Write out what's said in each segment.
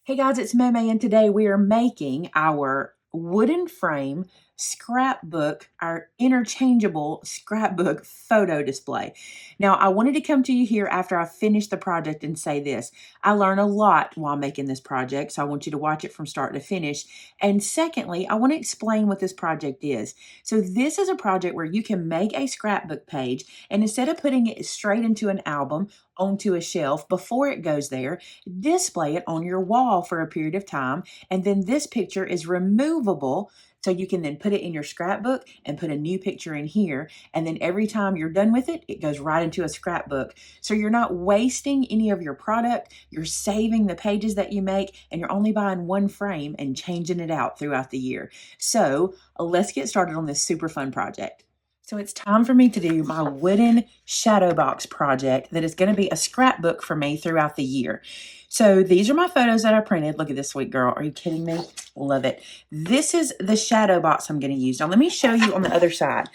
Hey guys, it's Maymay, and today we are making our wooden frame scrapbook, our interchangeable scrapbook photo display. Now, I wanted to come to you here after I finished the project and say this. I learned a lot while making this project, so I want you to watch it from start to finish. And secondly, I want to explain what this project is. So this is a project where you can make a scrapbook page, and instead of putting it straight into an album, onto a shelf before it goes there, display it on your wall for a period of time, and then this picture is removable so you can then put it in your scrapbook and put a new picture in here, and then every time you're done with it, it goes right into a scrapbook. So you're not wasting any of your product, you're saving the pages that you make, and you're only buying one frame and changing it out throughout the year. So let's get started on this super fun project. So it's time for me to do my wooden shadow box project that is going to be a scrapbook for me throughout the year. So these are my photos that I printed. Look at this sweet girl. Are you kidding me? Love it. This is the shadow box I'm going to use. Now let me show you on the other side.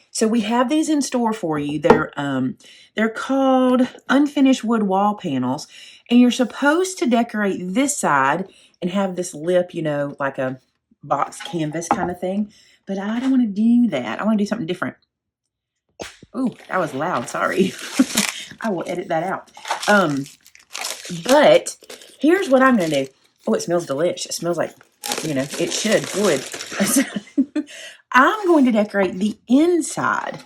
So we have these in store for you. They're called unfinished wood wall panels, and you're supposed to decorate this side and have this lip, you know, like a box canvas kind of thing. But I don't want to do that. I want to do something different. Ooh, that was loud. Sorry. I will edit that out. But here's what I'm going to do. Oh, it smells delicious. It smells like, you know, it should, would. I'm going to decorate the inside.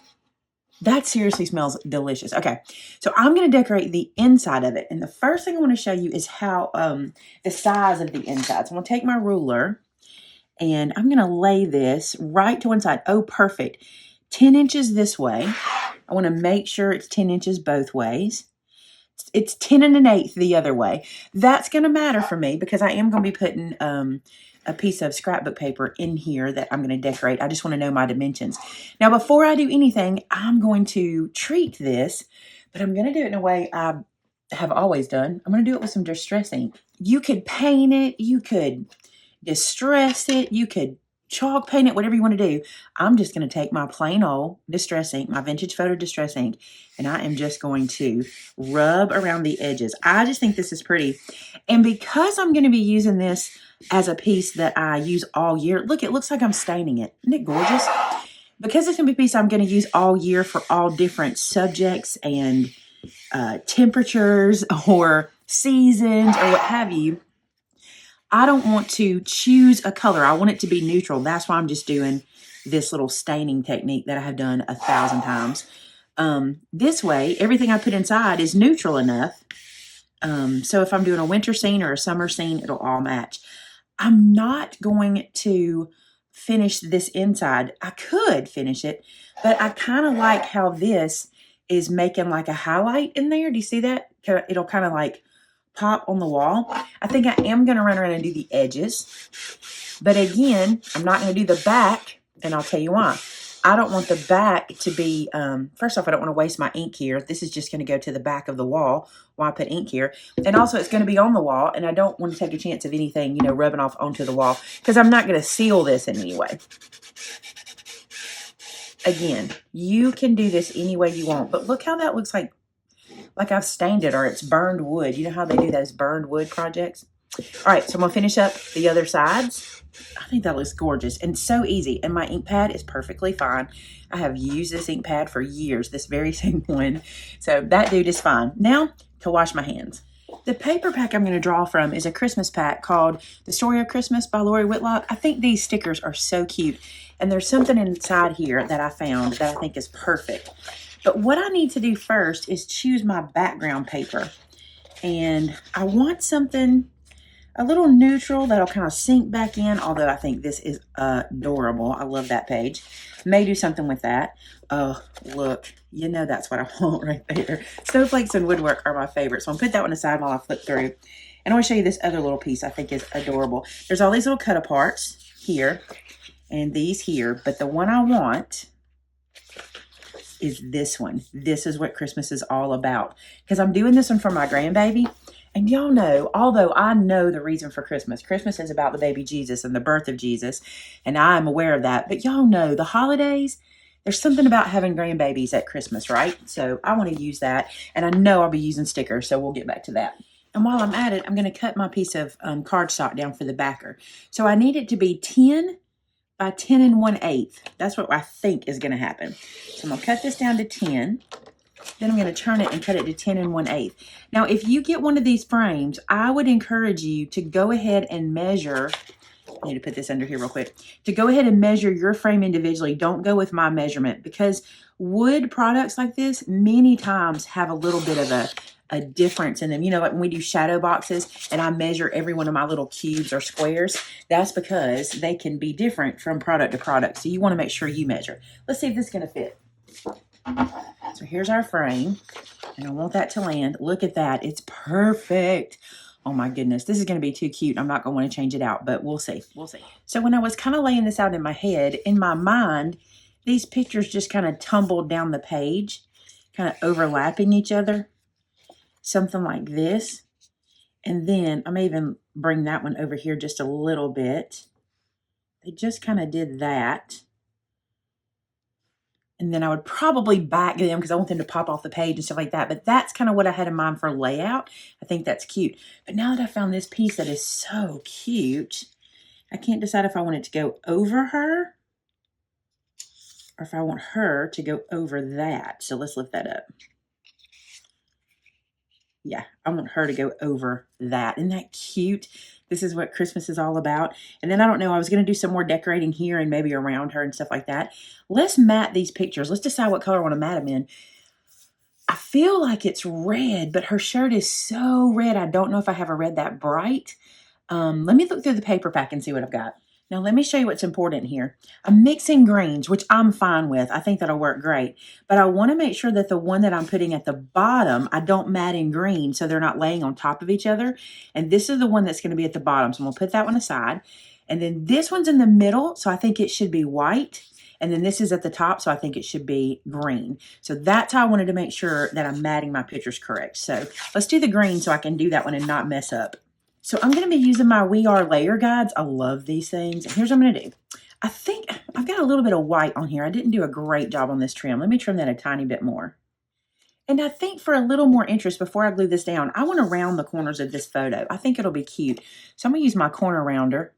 That seriously smells delicious. Okay, so I'm going to decorate the inside of it. And the first thing I want to show you is how, the size of the inside. So I'm going to take my ruler and I'm going to lay this right to one side. Oh, perfect. 10 inches this way. I want to make sure it's 10 inches both ways. It's 10 1/8 the other way. That's going to matter for me because I am going to be putting a piece of scrapbook paper in here that I'm going to decorate. I just want to know my dimensions. Now, before I do anything, I'm going to treat this, but I'm going to do it in a way I have always done. I'm going to do it with some distress ink. You could paint it. You could distress it. You could chalk paint it, whatever you want to do. I'm just going to take my plain old distress ink, my vintage photo distress ink, and I am just going to rub around the edges. I just think this is pretty. And because I'm going to be using this as a piece that I use all year, look, it looks like I'm staining it. Isn't it gorgeous? Because it's going to be a piece I'm going to use all year for all different subjects and temperatures or seasons or what have you, I don't want to choose a color. I want it to be neutral. That's why I'm just doing this little staining technique that I have done 1,000 times. This way, everything I put inside is neutral enough. So if I'm doing a winter scene or a summer scene, it'll all match. I'm not going to finish this inside. I could finish it, but I kind of like how this is making like a highlight in there. Do you see that? It'll kind of like pop on the wall. I think I am going to run around and do the edges. But again, I'm not going to do the back, and I'll tell you why. I don't want the back to be, first off, I don't want to waste my ink here. This is just going to go to the back of the wall while I put ink here. And also, it's going to be on the wall, and I don't want to take a chance of anything, you know, rubbing off onto the wall, because I'm not going to seal this in any way. Again, you can do this any way you want, but look how that looks like I've stained it or it's burned wood. You know how they do those burned wood projects? All right, so I'm going to finish up the other sides. I think that looks gorgeous and so easy. And my ink pad is perfectly fine. I have used this ink pad for years, this very same one. So that dude is fine. Now to wash my hands. The paper pack I'm going to draw from is a Christmas pack called The Story of Christmas by Lori Whitlock. I think these stickers are so cute. And there's something inside here that I found that I think is perfect. But what I need to do first is choose my background paper. And I want something a little neutral that'll kind of sink back in, although I think this is adorable. I love that page. May do something with that. Oh, look, you know that's what I want right there. Snowflakes and woodwork are my favorite. So I'm going to put that one aside while I flip through. And I want to show you this other little piece I think is adorable. There's all these little cut aparts here and these here, but the one I want is this one. This is what Christmas is all about. Because I'm doing this one for my grandbaby. And y'all know, although I know the reason for Christmas, Christmas is about the baby Jesus and the birth of Jesus. And I'm aware of that. But y'all know the holidays, there's something about having grandbabies at Christmas, right? So I want to use that. And I know I'll be using stickers. So we'll get back to that. And while I'm at it, I'm going to cut my piece of cardstock down for the backer. So I need it to be 10 by 10 1/8. That's what I think is going to happen. So I'm going to cut this down to 10. Then I'm going to turn it and cut it to 10 1/8. Now, if you get one of these frames, I would encourage you to go ahead and measure. I need to put this under here real quick. To go ahead and measure your frame individually. Don't go with my measurement, because wood products like this many times have a little bit of a difference in them. You know, like when we do shadow boxes and I measure every one of my little cubes or squares, that's because they can be different from product to product. So you want to make sure you measure. Let's see if this is going to fit. So here's our frame, and I want that to land. Look at that. It's perfect. Oh my goodness, this is going to be too cute. I'm not going to want to change it out, but we'll see. We'll see. So when I was kind of laying this out in my head, in my mind, these pictures just kind of tumbled down the page, kind of overlapping each other. Something like this. And then I'm even bring that one over here just a little bit. They just kind of did that. And then I would probably back them because I want them to pop off the page and stuff like that. But that's kind of what I had in mind for layout. I think that's cute. But now that I found this piece that is so cute, I can't decide if I want it to go over her or if I want her to go over that. So let's lift that up. Yeah, I want her to go over that. Isn't that cute? This is what Christmas is all about. And then I don't know, I was going to do some more decorating here and maybe around her and stuff like that. Let's matte these pictures. Let's decide what color I want to matte them in. I feel like it's red, but her shirt is so red. I don't know if I have a red that bright. Let me look through the paper pack and see what I've got. Now, let me show you what's important here. I'm mixing greens, which I'm fine with. I think that'll work great. But I want to make sure that the one that I'm putting at the bottom, I don't matte in green so they're not laying on top of each other. And this is the one that's going to be at the bottom. So I'm going to put that one aside. And then this one's in the middle, so I think it should be white. And then this is at the top, so I think it should be green. So that's how I wanted to make sure that I'm matting my pictures correct. So let's do the green so I can do that one and not mess up. So I'm going to be using my We Are layer guides. I love these things. And here's what I'm going to do. I think I've got a little bit of white on here. I didn't do a great job on this trim. Let me trim that a tiny bit more. And I think for a little more interest, before I glue this down, I want to round the corners of this photo. I think it'll be cute. So I'm going to use my corner rounder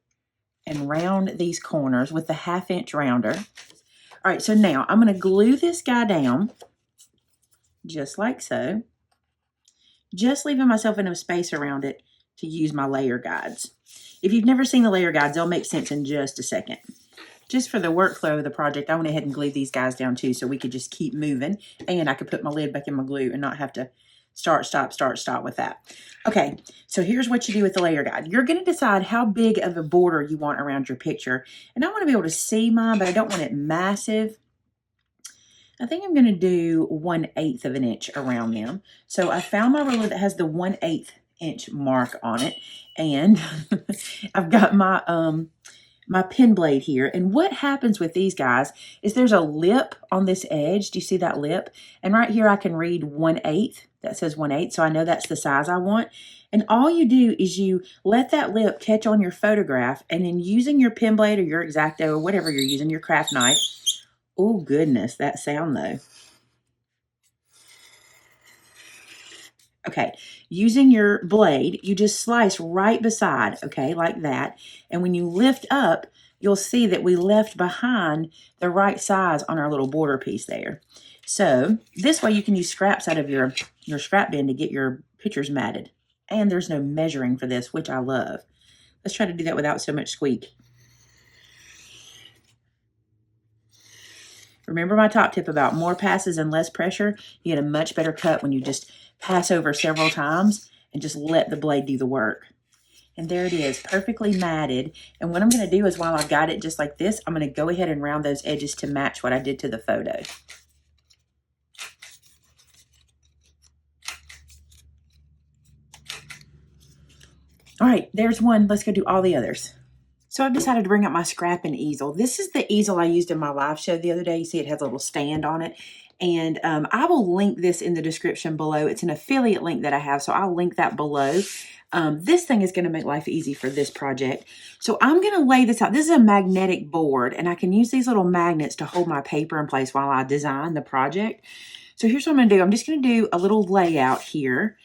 and round these corners with the 1/2 inch rounder. All right, so now I'm going to glue this guy down just like so. Just leaving myself enough space around it to use my layer guides. If you've never seen the layer guides, they'll make sense in just a second. Just for the workflow of the project, I went ahead and glued these guys down too so we could just keep moving, and I could put my lid back in my glue and not have to start, stop with that. Okay, so here's what you do with the layer guide. You're going to decide how big of a border you want around your picture. And I want to be able to see mine, but I don't want it massive. I think I'm going to do 1/8 of an inch around them. So I found my ruler that has the 1/8 inch mark on it, and I've got my my pen blade here. And what happens with these guys is there's a lip on this edge. Do you see that lip? And right here I can read 1/8. That says 1/8, so I know that's the size I want. And all you do is you let that lip catch on your photograph, and then using your pen blade or your X-Acto or whatever you're using, your craft knife. Oh goodness, that sound though. Okay, using your blade, you just slice right beside, okay, like that. And when you lift up, you'll see that we left behind the right size on our little border piece there. So this way you can use scraps out of your scrap bin to get your pictures matted. And there's no measuring for this, which I love. Let's try to do that without so much squeak. Remember my top tip about more passes and less pressure? You get a much better cut when you just pass over several times and just let the blade do the work. And there it is, perfectly matted. And what I'm going to do is while I've got it just like this, I'm going to go ahead and round those edges to match what I did to the photo. All right, there's one. Let's go do all the others. So I've decided to bring up my scrapping easel. This is the easel I used in my live show the other day. You see it has a little stand on it. And I will link this in the description below. It's an affiliate link that I have, so I'll link that below. This thing is going to make life easy for this project. So I'm going to lay this out. This is a magnetic board, and I can use these little magnets to hold my paper in place while I design the project. So here's what I'm going to do. I'm just going to do a little layout here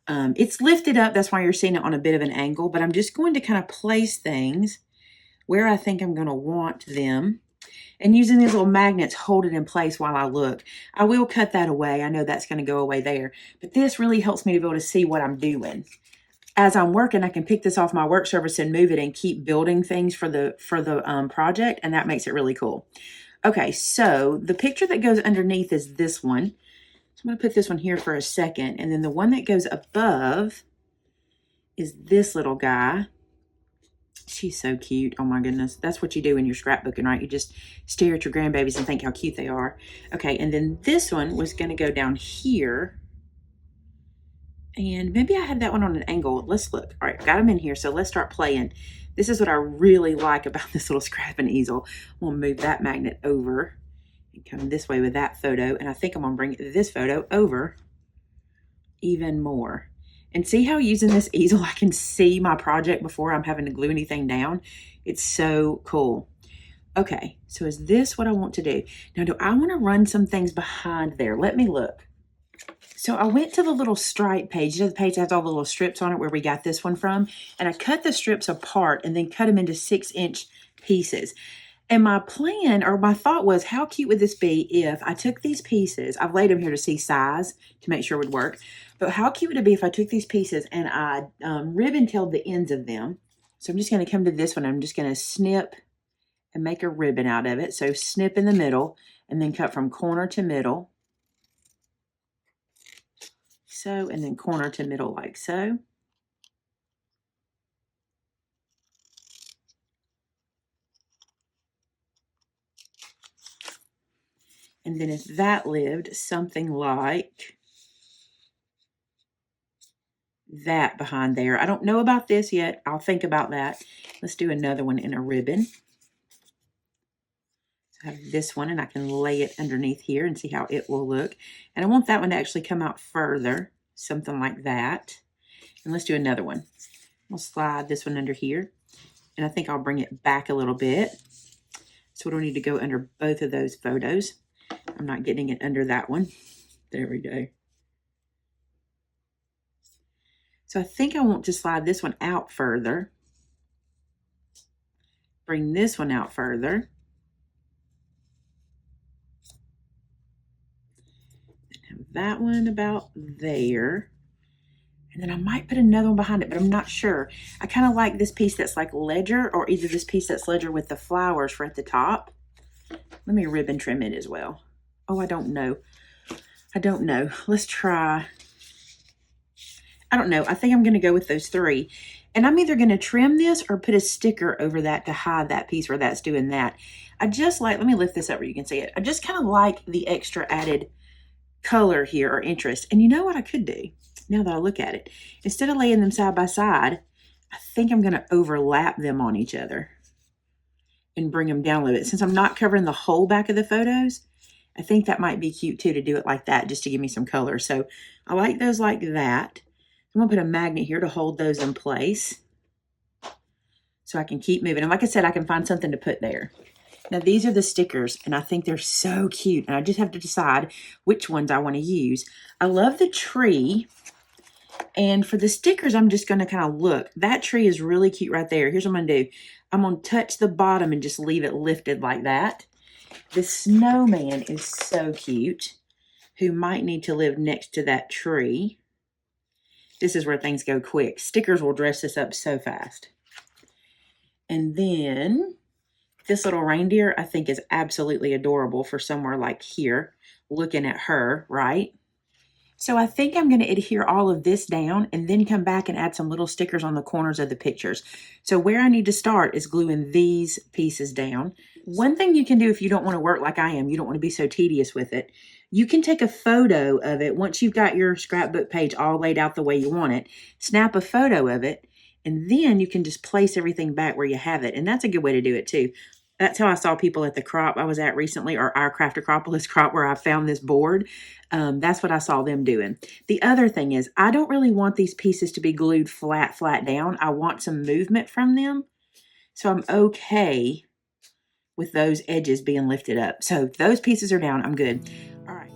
It's lifted up. That's why you're seeing it on a bit of an angle, but I'm just going to kind of place things where I think I'm going to want them. And using these little magnets, hold it in place while I look. I will cut that away. I know that's going to go away there. But this really helps me to be able to see what I'm doing. As I'm working, I can pick this off my work surface and move it and keep building things for the project. And that makes it really cool. Okay, so the picture that goes underneath is this one. So I'm going to put this one here for a second. And then the one that goes above is this little guy. She's so cute. Oh my goodness. That's what you do when you're scrapbooking, right? You just stare at your grandbabies and think how cute they are. Okay, and then this one was going to go down here. And maybe I had that one on an angle. Let's look. All right, got them in here. So let's start playing. This is what I really like about this little scrapping easel. I'm going to move that magnet over and come this way with that photo. And I think I'm going to bring this photo over even more. And see how using this easel, I can see my project before I'm having to glue anything down. It's so cool. Okay, so is this what I want to do? Now, do I want to run some things behind there? Let me look. So I went to the little stripe page. You know, the page that has all the little strips on it where we got this one from. And I cut the strips apart and then cut them into 6-inch pieces. And my plan or my thought was, how cute would this be if I took these pieces? I've laid them here to see size to make sure it would work. But how cute would it be if I took these pieces and I ribbon-tailed the ends of them? So I'm just going to come to this one. I'm just going to snip and make a ribbon out of it. So snip in the middle and then cut from corner to middle. So, and then corner to middle like so. And then if that lived, something like that behind there. I don't know about this yet. I'll think about that. Let's do another one in a ribbon. So I have this one and I can lay it underneath here and see how it will look. And I want that one to actually come out further, something like that. And let's do another one. I'll slide this one under here. And I think I'll bring it back a little bit. So we don't need to go under both of those photos. I'm not getting it under that one. There we go. So I think I want to slide this one out further. Bring this one out further. And have that one about there. And then I might put another one behind it, but I'm not sure. I kind of like this piece that's like ledger, or either this piece that's ledger with the flowers right at the top. Let me ribbon trim it as well. Oh, I don't know. I don't know. Let's try. I don't know. I think I'm going to go with those three. And I'm either going to trim this or put a sticker over that to hide that piece where that's doing that. I just like, let me lift this up where you can see it. I just kind of like the extra added color here or interest. And you know what I could do now that I look at it? Instead of laying them side by side, I think I'm going to overlap them on each other and bring them down a little bit. Since I'm not covering the whole back of the photos, I think that might be cute too to do it like that, just to give me some color. So I like those like that. I'm going to put a magnet here to hold those in place so I can keep moving. And like I said, I can find something to put there. Now, these are the stickers, and I think they're so cute. And I just have to decide which ones I want to use. I love the tree. And for the stickers, I'm just going to kind of look. That tree is really cute right there. Here's what I'm going to do. I'm going to touch the bottom and just leave it lifted like that. The snowman is so cute, who might need to live next to that tree. This is where things go quick. Stickers will dress this up so fast. And then this little reindeer, I think, is absolutely adorable for somewhere like here, looking at her, right? So I think I'm going to adhere all of this down and then come back and add some little stickers on the corners of the pictures. So where I need to start is gluing these pieces down. One thing you can do if you don't want to work like I am, you don't want to be so tedious with it, you can take a photo of it. Once you've got your scrapbook page all laid out the way you want it, snap a photo of it, and then you can just place everything back where you have it. And that's a good way to do it too. That's how I saw people at the crop I was at recently, or our Craftercropolis crop where I found this board. That's what I saw them doing. The other thing is, I don't really want these pieces to be glued flat down. I want some movement from them. So I'm okay with those edges being lifted up. So those pieces are down. I'm good. All right.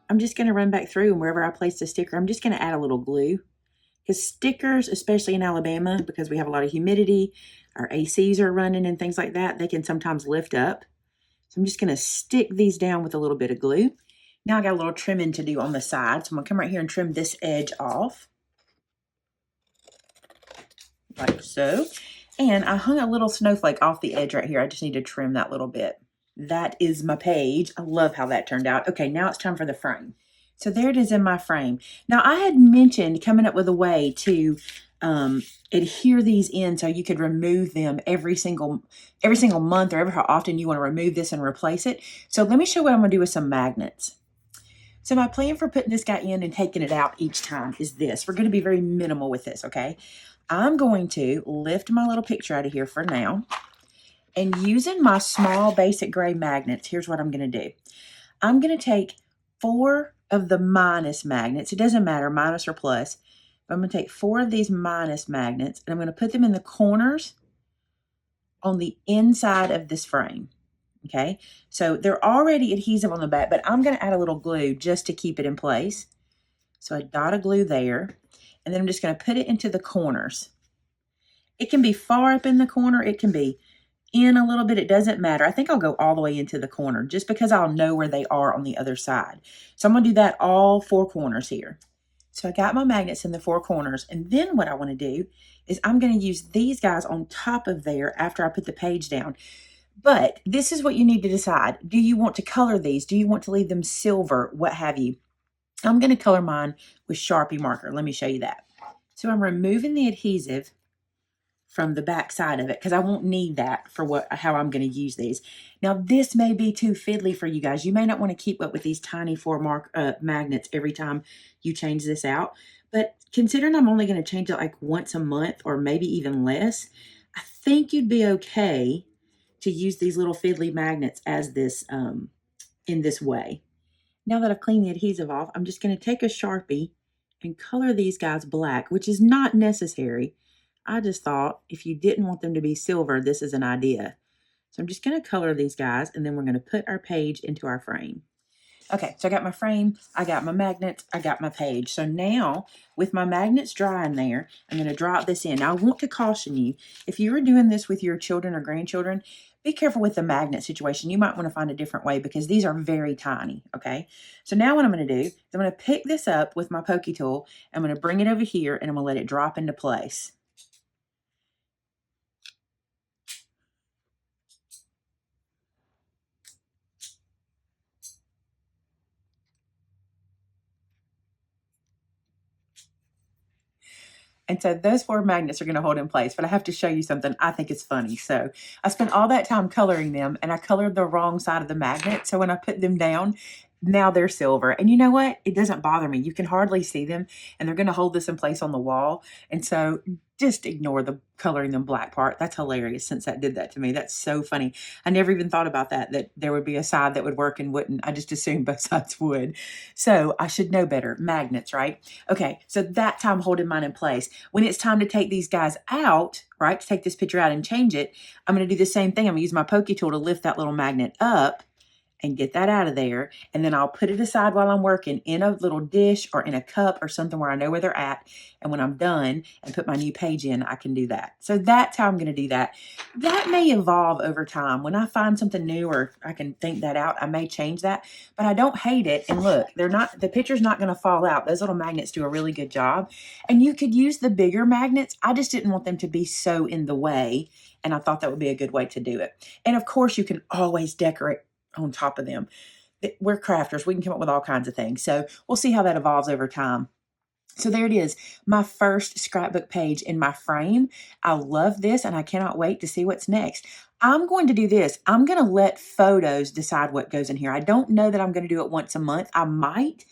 I'm just going to run back through, and wherever I place the sticker, I'm just going to add a little glue. Because stickers, especially in Alabama, because we have a lot of humidity, our ACs are running and things like that, they can sometimes lift up. So I'm just going to stick these down with a little bit of glue. Now I got a little trimming to do on the side. So I'm going to come right here and trim this edge off. Like so. And I hung a little snowflake off the edge right here. I just need to trim that little bit. That is my page. I love how that turned out. Okay, now it's time for the frame. So there it is in my frame. Now I had mentioned coming up with a way to adhere these in so you could remove them every single month or ever how often you want to remove this and replace it. So let me show you what I'm going to do with some magnets. So my plan for putting this guy in and taking it out each time is this. We're going to be very minimal with this, okay? I'm going to lift my little picture out of here for now. And using my small basic gray magnets, here's what I'm going to do. I'm going to take 4 of the minus magnets. It doesn't matter, minus or plus. But I'm going to take 4 of these minus magnets, and I'm going to put them in the corners on the inside of this frame. Okay, so they're already adhesive on the back, but I'm going to add a little glue just to keep it in place. So a dot of glue there, and then I'm just going to put it into the corners. It can be far up in the corner. It can be in a little bit. It doesn't matter. I think I'll go all the way into the corner just because I'll know where they are on the other side. So I'm going to do that all 4 corners here. So I got my magnets in the 4 corners, and then what I want to do is I'm going to use these guys on top of there after I put the page down. But this is what you need to decide. Do you want to color these? Do you want to leave them silver? What have you? I'm going to color mine with Sharpie marker. Let me show you that. So I'm removing the adhesive from the back side of it because I won't need that for how I'm going to use these. Now this may be too fiddly for you guys. You may not want to keep up with these tiny 4 magnets every time you change this out. But considering I'm only going to change it like once a month or maybe even less, I think you'd be okay to use these little fiddly magnets as this in this way. Now that I've cleaned the adhesive off, I'm just going to take a Sharpie and color these guys black, which is not necessary. I just thought if you didn't want them to be silver, this is an idea. So I'm just going to color these guys, and then we're going to put our page into our frame. Okay, so I got my frame, I got my magnets, I got my page. So now, with my magnets drying there, I'm going to drop this in. Now, I want to caution you, if you are doing this with your children or grandchildren, be careful with the magnet situation. You might want to find a different way because these are very tiny, okay? So now what I'm going to do is I'm going to pick this up with my pokey tool. I'm going to bring it over here, and I'm going to let it drop into place. And so those 4 magnets are going to hold in place, but I have to show you something. I think it's funny. So I spent all that time coloring them, and I colored the wrong side of the magnet. So when I put them down, now they're silver. And you know what? It doesn't bother me. You can hardly see them, and they're going to hold this in place on the wall. And so just ignore the coloring them black part. That's hilarious since that did that to me. That's so funny. I never even thought about that there would be a side that would work and wouldn't. I just assumed both sides would. So I should know better. Magnets, right? Okay, so that time holding mine in place. When it's time to take these guys out, right, to take this picture out and change it, I'm going to do the same thing. I'm going to use my pokey tool to lift that little magnet up and get that out of there. And then I'll put it aside while I'm working in a little dish or in a cup or something where I know where they're at. And when I'm done and put my new page in, I can do that. So that's how I'm going to do that. That may evolve over time. When I find something new or I can think that out, I may change that, but I don't hate it. And look, the picture's not going to fall out. Those little magnets do a really good job. And you could use the bigger magnets. I just didn't want them to be so in the way. And I thought that would be a good way to do it. And of course you can always decorate on top of them. We're crafters. We can come up with all kinds of things. So we'll see how that evolves over time. So there it is, my first scrapbook page in my frame. I love this, and I cannot wait to see what's next. I'm going to do this. I'm going to let photos decide what goes in here. I don't know that I'm going to do it once a month. I might,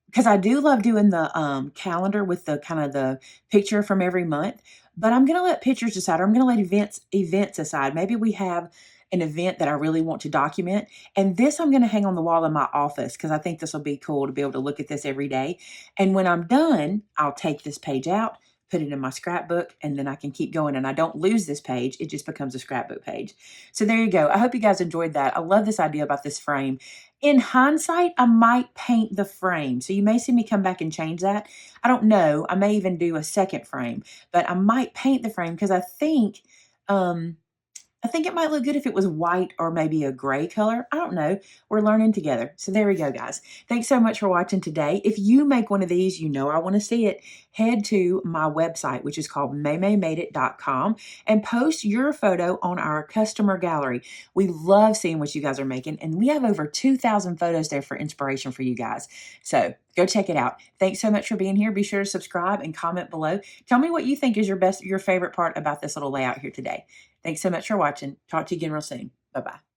because I do love doing the calendar with the kind of the picture from every month. But I'm going to let pictures decide. Or I'm going to let events aside. Maybe we have an event that I really want to document. And this I'm going to hang on the wall in my office because I think this will be cool to be able to look at this every day. And when I'm done, I'll take this page out, put it in my scrapbook, and then I can keep going and I don't lose this page. It just becomes a scrapbook page. So there you go. I hope you guys enjoyed that. I love this idea about this frame. In hindsight, I might paint the frame. So you may see me come back and change that. I don't know. I may even do a second frame, but I might paint the frame because I think it might look good if it was white or maybe a gray color. I don't know. We're learning together. So there we go, guys. Thanks so much for watching today. If you make one of these, you know I want to see it. Head to my website, which is called MaymayMadeIt.com, and post your photo on our customer gallery. We love seeing what you guys are making, and we have over 2,000 photos there for inspiration for you guys. So go check it out. Thanks so much for being here. Be sure to subscribe and comment below. Tell me what you think is your favorite part about this little layout here today. Thanks so much for watching. Talk to you again real soon. Bye-bye.